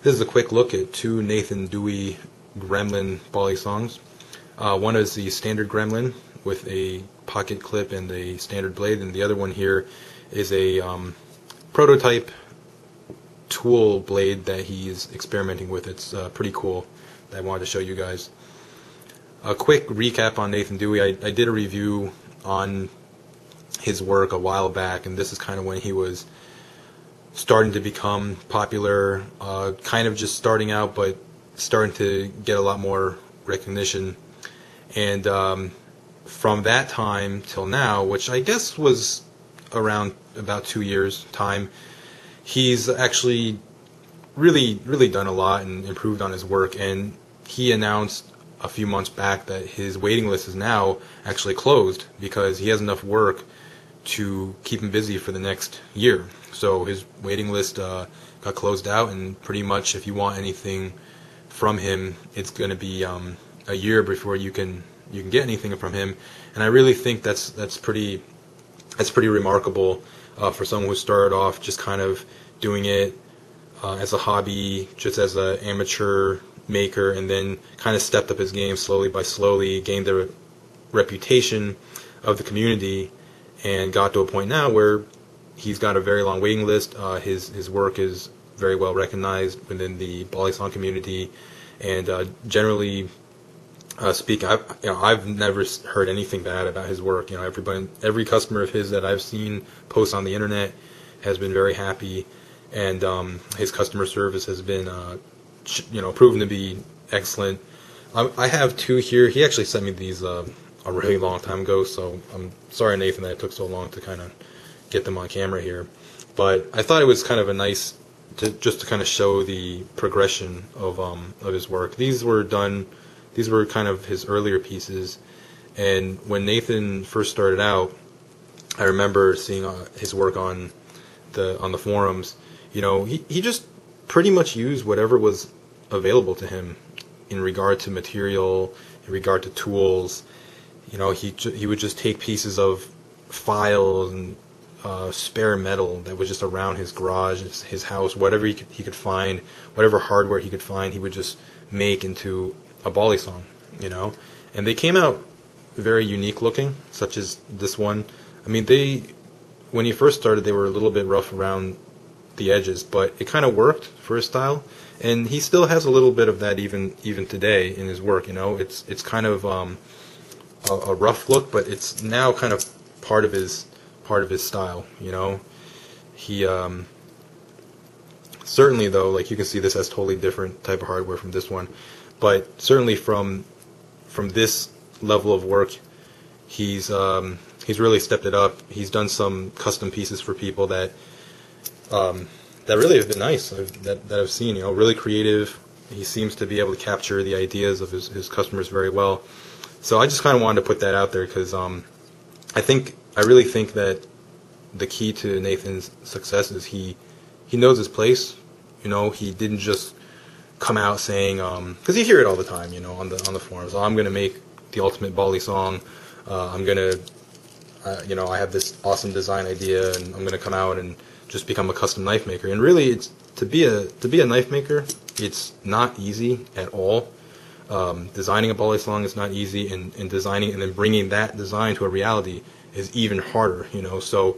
This is a quick look at two Nathan Dewey Gremlin Balisongs. One is the standard Gremlin with a pocket clip and a standard blade, and the other one here is a prototype tool blade that he's experimenting with. It's pretty cool. I wanted to show you guys. A quick recap on Nathan Dewey. I did a review on his work a while back, and this is kind of when he was starting to become popular, kind of just starting out, but starting to get a lot more recognition. And from that time till now, which I guess was around about 2 years time, he's actually really done a lot and improved on his work. And he announced a few months back that his waiting list is now actually closed because he has enough work to keep him busy for the next year. So his waiting list got closed out, and pretty much if you want anything from him, it's going to be a year before you can get anything from him. And I really think that's pretty remarkable for someone who started off just kind of doing it as a hobby, just as an amateur maker, and then kind of stepped up his game slowly by slowly, gained the reputation of the community, and got to a point now where he's got a very long waiting list. His work is very well recognized within the Balisong community, and generally speaking, I've never heard anything bad about his work. Every customer of his that I've seen post on the internet has been very happy, and his customer service has been proven to be excellent. I have two here. He actually sent me these a really long time ago, so I'm sorry, Nathan, that it took so long to kind of get them on camera here. But I thought it was kind of a nice just to kind of show the progression of his work. These were kind of his earlier pieces, and when Nathan first started out, I remember seeing his work on the forums. He just pretty much used whatever was available to him in regard to material, in regard to tools. He would just take pieces of files and spare metal that was just around his garage, his house, whatever he could find, whatever hardware he could find, he would just make into a Balisong, And they came out very unique looking, such as this one. I mean, when he first started, they were a little bit rough around the edges, but it kind of worked for his style, and he still has a little bit of that even today in his work. It's kind of a rough look, but it's now kind of part of his style. He certainly, though, like you can see, this has totally different type of hardware from this one, but certainly from this level of work, he's really stepped it up. He's done some custom pieces for people that really have been nice, that I've seen. Really creative. He seems to be able to capture the ideas of his customers very well. So I just kind of wanted to put that out there because I really think that the key to Nathan's success is he knows his place. He didn't just come out saying, because you hear it all the time, on the forums. I'm going to make the ultimate Balisong. I'm going to, I have this awesome design idea, and I'm going to come out and just become a custom knife maker. And really, it's to be a knife maker, it's not easy at all. Designing a Balisong is not easy, and designing and then bringing that design to a reality is even harder. So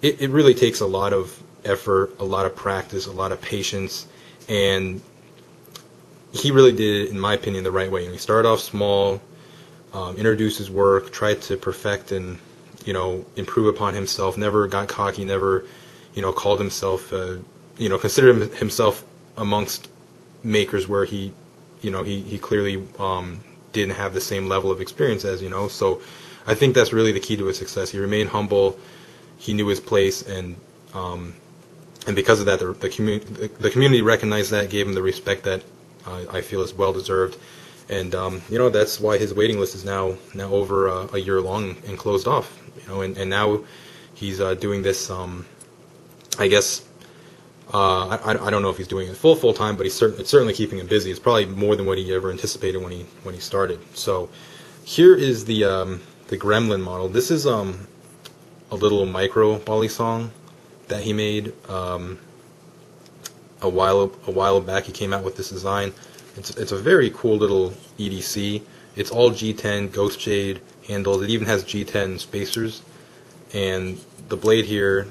it really takes a lot of effort, a lot of practice, a lot of patience, and he really did it, in my opinion, the right way. He started off small, introduced his work, tried to perfect and improve upon himself. Never got cocky. Never called himself, considered himself amongst makers where he clearly didn't have the same level of experience as, So I think that's really the key to his success. He remained humble. He knew his place, and because of that, the community recognized that, gave him the respect that I feel is well deserved. And that's why his waiting list is now over a year long and closed off. And now he's doing this. I guess I don't know if he's doing it full time, but it's certainly keeping him busy. It's probably more than what he ever anticipated when he started. So here is the Gremlin model. This is a little micro Balisong that he made. a while back he came out with this design. It's a very cool little EDC. It's all G10 ghost shade handles. It even has G10 spacers, and the blade here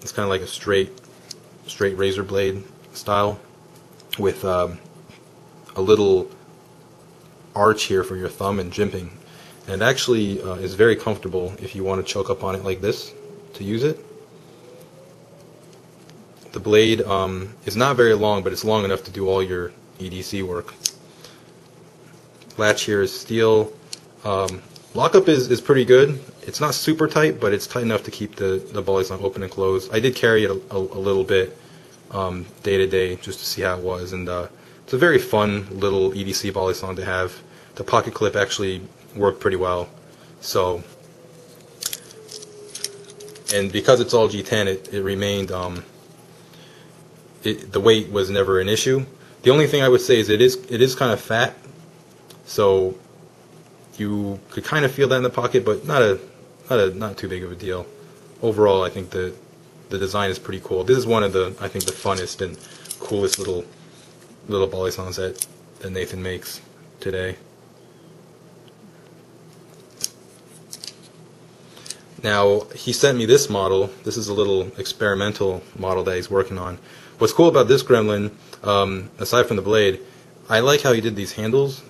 is kind of like a straight razor blade style with a little arch here for your thumb and jimping. And it actually is very comfortable if you want to choke up on it like this to use it. The blade is not very long, but it's long enough to do all your EDC work. Latch here is steel. Lockup is pretty good. It's not super tight, but it's tight enough to keep the Balisong open and closed. I did carry it a little bit day to day just to see how it was, and it's a very fun little EDC Balisong to have. The pocket clip actually worked pretty well. So, and because it's all G10, it remained. The weight was never an issue. The only thing I would say is it is kind of fat, so you could kind of feel that in the pocket, but not too big of a deal. Overall, I think the design is pretty cool. This is one of the, I think, the funnest and coolest little Balisongs that Nathan makes today. Now, he sent me this model. This is a little experimental model that he's working on. What's cool about this Gremlin, aside from the blade, I like how he did these handles.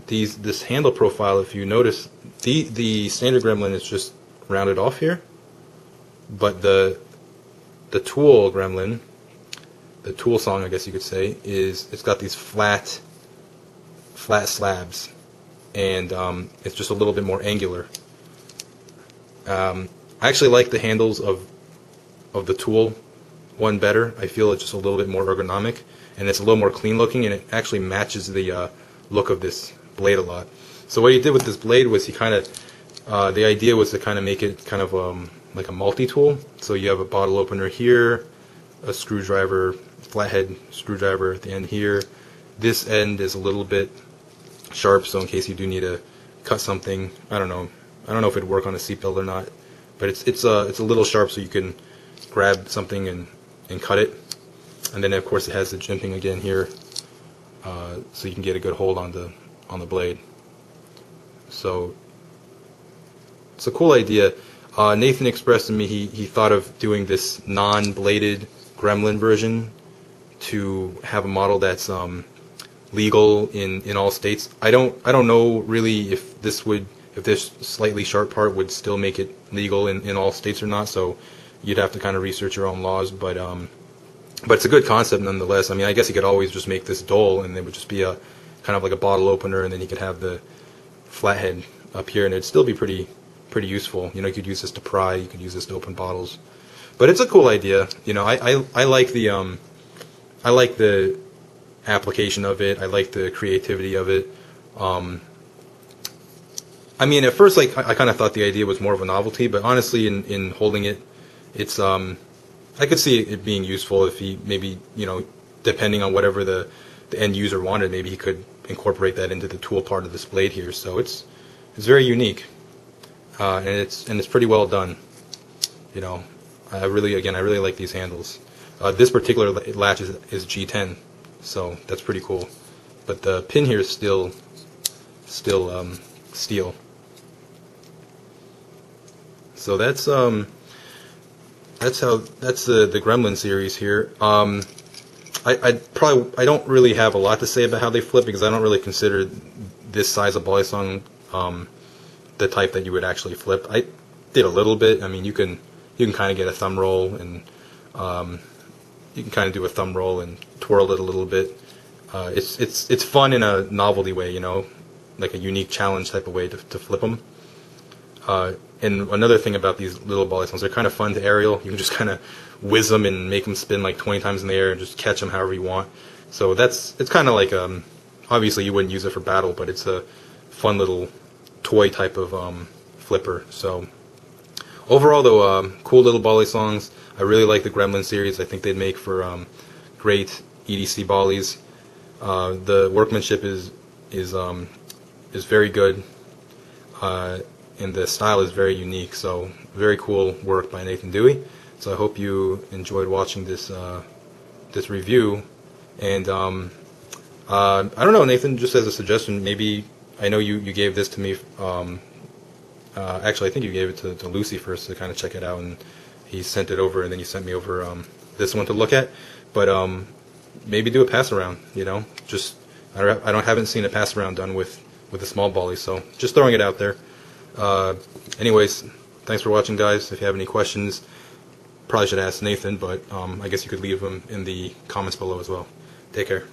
This handle profile, if you notice, the standard Gremlin is just rounded off here, but the tool Gremlin, the tool song, I guess you could say, it's got these flat slabs, and it's just a little bit more angular. I actually like the handles of the tool one better. I feel it's just a little bit more ergonomic, and it's a little more clean looking, and it actually matches the look of this blade a lot. So what he did with this blade was he kind of, the idea was to kind of make it kind of like a multi-tool. So you have a bottle opener here, a screwdriver, flathead screwdriver at the end here. This end is a little bit sharp, so in case you do need to cut something, I don't know if it'd work on a seatbelt or not, but it's a little sharp, so you can grab something and cut it. And then of course it has the jimping again here, so you can get a good hold on the blade. So it's a cool idea. Nathan expressed to me he thought of doing this non-bladed Gremlin version to have a model that's legal in all states. I don't know really if this slightly sharp part would still make it legal in all states or not, so you'd have to kind of research your own laws, but it's a good concept nonetheless. I mean, I guess you could always just make this dull, and it would just be a kind of like a bottle opener, and then you could have the flathead up here, and it'd still be pretty useful. You know, you could use this to pry, you could use this to open bottles. But it's a cool idea. You know, I like the application of it. I like the creativity of it. I mean, at first, like, I kind of thought the idea was more of a novelty, but honestly, in holding it, it's I could see it being useful if he maybe, you know, depending on whatever the end user wanted, maybe he could incorporate that into the tool part of this blade here. So it's very unique, and it's pretty well done. You know, I really like these handles. This particular latch is G10, so that's pretty cool. But the pin here is still steel. So that's the Gremlin series here. I don't really have a lot to say about how they flip, because I don't really consider this size of Balisong the type that you would actually flip. I did a little bit. I mean, you can kind of get a thumb roll, and you can kind of do a thumb roll and twirl it a little bit. It's fun in a novelty way, you know, like a unique challenge type of way to flip them. And another thing about these little Balisongs, they're kind of fun to aerial. You can just kind of whiz them and make them spin like 20 times in the air and just catch them however you want. So it's kind of like, obviously you wouldn't use it for battle, but it's a fun little toy type of flipper. So overall though, cool little Balisongs. I really like the Gremlin series. I think they'd make for great EDC Balis. The workmanship is very good. And the style is very unique, so very cool work by Nathan Dewey. So I hope you enjoyed watching this this review, and I don't know, Nathan, just as a suggestion, maybe, I know you gave this to me, actually I think you gave it to Lucy first to kind of check it out, and he sent it over, and then you sent me over this one to look at, but maybe do a pass around, you know, just, haven't seen a pass around done with a small volley, so just throwing it out there. Anyways, thanks for watching, guys. If you have any questions, probably should ask Nathan, but I guess you could leave them in the comments below as well. Take care.